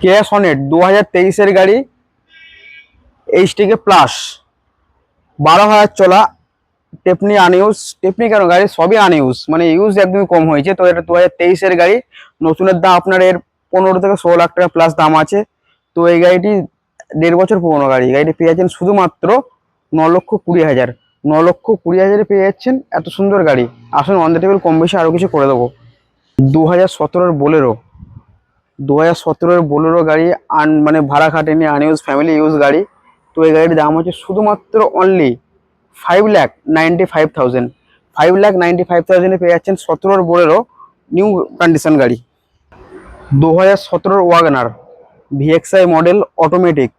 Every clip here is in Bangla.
কেয়া সনেট 2023-এর গাড়ি, এইচটিকে প্লাস, 12,000 চলা। টেপনি আনইউজ, টেপনি কেন গাড়ি সবই আনইউজ, মানে ইউজ একদমই কম হয়েছে। তো এটা 2023-এর গাড়ি। নতুনের দাম আপনার এর 15 থেকে 16 লাখ টাকা প্লাস দাম আছে। তো এই গাড়িটি 1.5 বছর পুরোনো গাড়ি। গাড়িটি পেয়ে যাচ্ছেন শুধুমাত্র 9,20,000। 9,20,000 পেয়ে যাচ্ছেন এত সুন্দর গাড়ি। আসুন অন দ্য টেবিল কম বেশি আরও কিছু করে দেবো। 2017-এর বোলেরো, 2017-এর বোলেরো গাড়ি, মানে ভাড়া খাটেনি, আনইউজ ফ্যামিলি ইউজ গাড়ি। তো এই গাড়ির দাম হচ্ছে শুধুমাত্র অনলি 5,95,000। 5,95,000-এ পেয়ে যাচ্ছেন 17-এর বোলেরো নিউ কন্ডিশন গাড়ি। 2017-এর WagonR VXI model, automatic,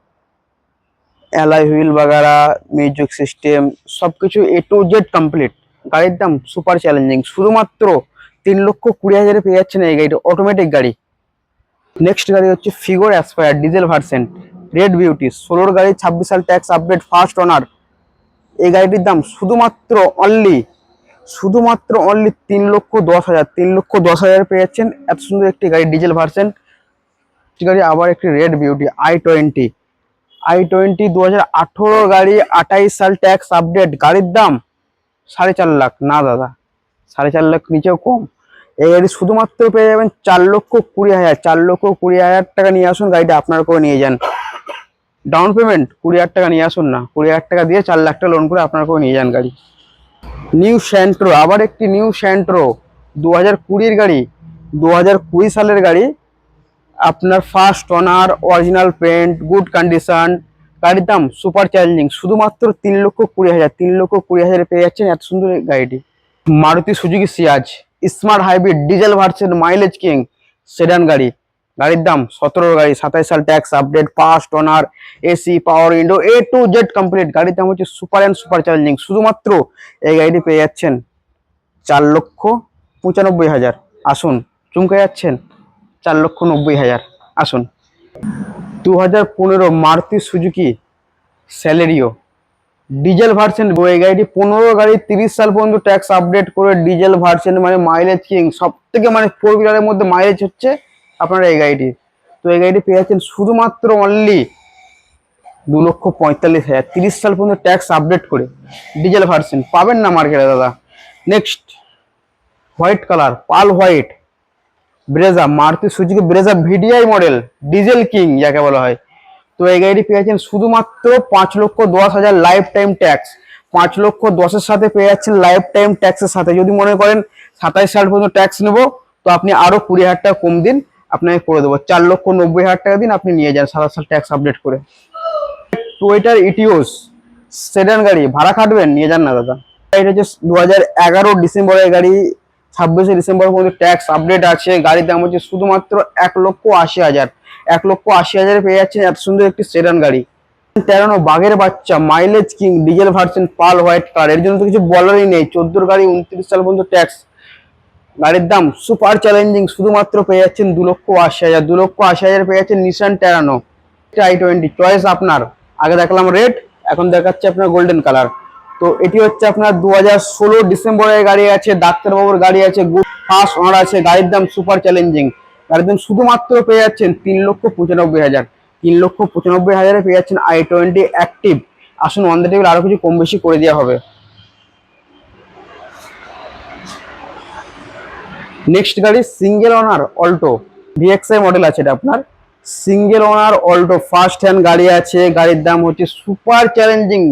alloy wheel বাগারা, মিউজিক সিস্টেম সব কিছু A to Z কমপ্লিট। গাড়ির দাম সুপার চ্যালেঞ্জিং, শুধুমাত্র 3,20,000-এ পেয়ে যাচ্ছেন এই গাড়িটা, অটোমেটিক গাড়ি। নেক্সট গাড়ি হচ্ছে Figo Aspire diesel version, red beauty, 16-র গাড়ি, 26 সাল ট্যাক্স আপডেট, ফার্স্ট ওনার। এই গাড়িটির দাম শুধুমাত্র অনলি 3,10,000। 3,10,000 পেয়ে যাচ্ছেন এত সুন্দর একটি গাড়ি, ডিজেল ভার্সন গাড়ি। আবার একটি রেড বিউটি i20, 2018 গাড়ি, 28 সাল ট্যাক্স আপডেট। গাড়ির দাম 4.5 লাখ। না দাদা, 4.5 লাখ নিচেও কম। এই গাড়ি শুধুমাত্র পেয়ে যাবেন 4,20,000। 4,20,000 টাকা নিয়ে আসুন, গাড়িটা আপনার করে নিয়ে যান। ডাউন পেমেন্ট 20,000 টাকা নিয়ে আসুন না, 20,000 টাকা দিয়ে 4 লাখ টাকা লোন করে আপনার করে নিয়ে যান গাড়ি। নিউ স্যান্ট্রো, আবার একটি নিউ স্যান্ট্রো, 2020-এর গাড়ি, 2020 সালের গাড়ি। আপনার first owner, original paint, good condition. গাড়ির দাম সুপার চ্যালেঞ্জিং, শুধুমাত্র 3,20,000। 3,20,000 পেয়ে যাচ্ছেন এত সুন্দর গাড়িটি। Maruti Suzuki সিয়াজ smart hybrid diesel version, mileage king, sedan গাড়ি। গাড়ির দাম 17-র গাড়ি, 27 সাল tax update, first owner, AC, power window, A to Z complete. গাড়ির দাম হচ্ছে সুপার অ্যান্ড সুপার চ্যালেঞ্জিং, শুধুমাত্র এই গাড়িটি পেয়ে যাচ্ছেন 4,95,000। আসুন, চমকে যাচ্ছেন, 4,90,000। আসুন। 2015 মারুতি সুজুকি স্যালেরিও ডিজেল ভার্সন। এই গাড়িটি 15 গাড়ি, 30 সাল পর্যন্ত ট্যাক্স আপডেট করে ডিজেল ভার্সন, মানে মাইলেজ কিং। সব থেকে মানে 4 হুইলারের মধ্যে মাইলেজ হচ্ছে আপনার এই গাড়িটি। তো এই গাড়িটি পেয়ে যাচ্ছেন শুধুমাত্র অনলি 2,45,000। 30 সাল পর্যন্ত ট্যাক্স আপডেট করে ডিজেল ভার্সন পাবেন না মার্কেটে দাদা। Next white colour, pearl white Brezza, Maruti Suzuki Brezza VDI model, diesel king যাকে বলা হয়। তো এই গাড়িটি পেয়েছেন শুধুমাত্র 5,10,000 লাইফ টাইম ট্যাক্স। 5,10,000-এর সাথে পেয়ে যাচ্ছেন লাইফ টাইম ট্যাক্সের সাথে। যদি মনে করেন 27 সাল পর্যন্ত ট্যাক্স নেবো, তো আপনি আরো 20,000 টাকা কম দিন, আপনাকে করে দেবো। 4,90,000 টাকা দিন, আপনি নিয়ে যান 27 সাল ট্যাক্স আপডেট করে। টয়োটার ইটিওস সেডান গাড়ি, ভাড়া খাটবেন, নিয়ে যান না দাদা। এটা হচ্ছে 2011 ডিসেম্বরের গাড়ি, 26শে ডিসেম্বর পর্যন্ত ট্যাক্স আপডেট আছে। গাড়ির দাম হচ্ছে শুধুমাত্র 1,80,000। 1,80,000 পেয়ে যাচ্ছেন এত সুন্দর একটি সেডান গাড়ি। 13 বাঘের বাচ্চা, mileage king, diesel version, pearl white car. এর জন্য তো কিছু বলারই নেই। 14 গাড়ি, 29 সাল পর্যন্ত ট্যাক্স। গাড়ির দাম সুপার চ্যালেঞ্জিং, শুধুমাত্র পেয়ে যাচ্ছেন 2,80,000। 2,80,000 পেয়ে যাচ্ছেন নিসান টেরানো i20। চয়েস আপনার। আগে দেখলাম রেড, এখন দেখাচ্ছে আপনার গোল্ডেন কালার। তো এটি হচ্ছে আপনার 2016 ডিসেম্বরের গাড়ি আছে, ডাক্তারবাবুর গাড়ি আছে, গুড ফার্স্ট ওনার আছে। গাড়ির দাম সুপার চ্যালেঞ্জিং। গাড়ির দাম শুধুমাত্র পেয়ে যাচ্ছেন 3,95,000। 3,95,000 পেয়ে যাচ্ছেন i20 অ্যাক্টিভ। আসুন অন দ্য টেবিল আরো কিছু কম বেশি করে দেওয়া হবে। নেক্সট গাড়ি সিঙ্গেল ওনার অল্টো, ভিএক্সআই মডেল আছে এটা আপনার। সিঙ্গেল ওনার অল্টো ফার্স্ট হ্যান্ড গাড়ি আছে। গাড়ির দাম হচ্ছে সুপার চ্যালেঞ্জিং,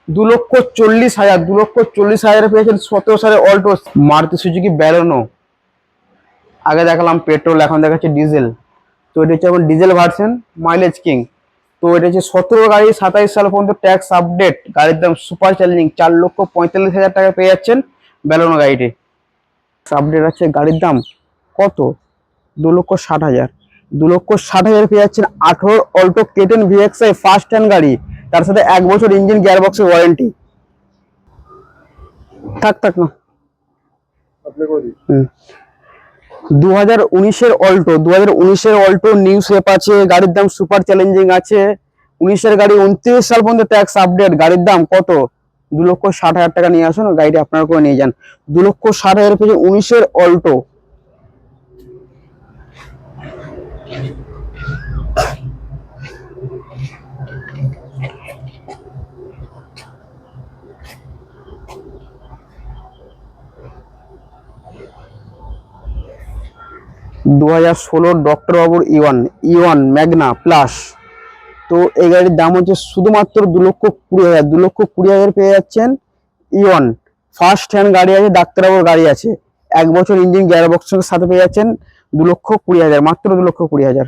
2,40,000। 2,40,000 পেয়েছেন 17 সালের অল্টো। মারুতি সুজুকি ব্যালেনো, আগে দেখালাম পেট্রোল, এখন দেখাচ্ছে ডিজেল। তো এটা হচ্ছে এখন ডিজেল ভার্সন, মাইলেজ কিং। তো এটা হচ্ছে 17 গাড়ি, 27 সাল পর্যন্ত ট্যাক্স আপডেট। গাড়ির দাম সুপার চ্যালেঞ্জিং, 4,45,000 টাকা পেয়ে যাচ্ছেন ব্যালেনো গাড়িটি। আপডেট আছে। গাড়ির দাম কত? 2,60,000। 2,60,000 পেয়ে যাচ্ছেন 18 Alto K ten VXI first hand গাড়ি, তার সাথে 1 বছর ইঞ্জিন গিয়ারবক্সের ওয়ারেন্টি। থাক থাক না। 2019-এর অল্টো, 2019-এর অল্টো নিউ শেপ আছে। গাড়ির দাম সুপার চ্যালেঞ্জিং আছে। 19-এর গাড়ি, 29 সাল পর্যন্ত ট্যাক্স আপডেট। গাড়ির দাম কত? 2,60,000 টাকা নিয়ে আসুন, গাড়িটি আপনার করে নিয়ে যান। 2,60,000 পেয়ে 19-এর অল্টো। 2016 ডক্টর বাবুর ইওয়ান ম্যাগনা প্লাস। তো এই গাড়ির দাম হচ্ছে শুধুমাত্র 2,20,000, 2,20,000 পেয়ে যাচ্ছেন ইওয়ান। ফার্স্ট হ্যান্ড গাড়ি আছে, ডাক্তারবাবুর গাড়ি আছে, 1 বছর ইঞ্জিন গিয়ার বক্সের সাথে পেয়ে যাচ্ছেন 2,20,000, মাত্র 2,20,000।